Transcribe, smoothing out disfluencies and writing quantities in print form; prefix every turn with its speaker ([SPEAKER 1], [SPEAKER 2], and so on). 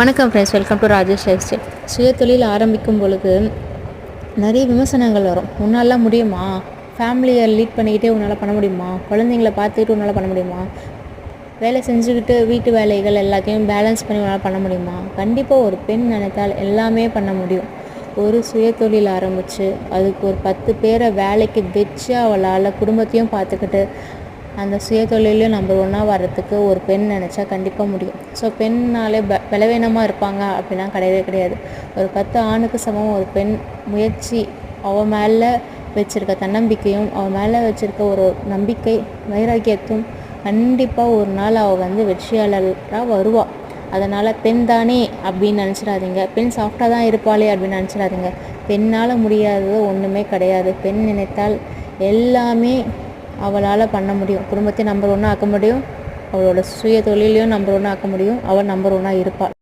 [SPEAKER 1] வணக்கம் friends, welcome to Rajesh life style. சுயதொழில் ஆரம்பிக்கும் பொழுது நிறைய விமர்சனங்கள் வரும். உன்னாலாம் முடியுமா? ஃபேமிலியை லீட் பண்ணிக்கிட்டே உன்னால் பண்ண முடியுமா? குழந்தைங்கள பார்த்துக்கிட்டு உன்னால் பண்ண முடியுமா? வேலை செஞ்சுக்கிட்டு வீட்டு வேலைகள் எல்லாத்தையும் பேலன்ஸ் பண்ணி உன்னால் பண்ண முடியுமா? கண்டிப்பாக ஒரு பெண் நினைத்தால் எல்லாமே பண்ண முடியும். ஒரு சுயதொழில் ஆரம்பித்து அதுக்கு ஒரு 10 பேரை வேலைக்கு வச்சு அவளால் குடும்பத்தையும் பார்த்துக்கிட்டு அந்த சுயதொழிலையும் நம்பர் 1 வர்றதுக்கு ஒரு பெண் நினச்சா கண்டிப்பாக முடியும். ஸோ பெண்ணாலே பலவீனமாக இருப்பாங்க அப்படின்னா கிடையவே கிடையாது. ஒரு 10 ஆணுக்கு சமம் ஒரு பெண் முயற்சி, அவள் மேலே வச்சுருக்க தன்னம்பிக்கையும் அவள் மேலே வச்சுருக்க ஒரு நம்பிக்கை வைராக்கியத்தும் கண்டிப்பாக ஒரு நாள் அவள் வெற்றியாளராக வருவாள். அதனால் பெண் தானே அப்படின்னு நினச்சிடாதீங்க. பெண் சாஃப்டாக தான் இருப்பாளே அப்படின்னு நினச்சிடாதீங்க. பெண்ணால் முடியாதது ஒன்றுமே கிடையாது. பெண் நினைத்தால் எல்லாமே அவளால் பண்ண முடியும். குடும்பத்தை நம்பர் 1 ஆக்க முடியும். அவளோட சுய தொழிலையும் நம்பர் 1 ஆக்க முடியும். அவள் நம்பர் 1 இருப்பாள்.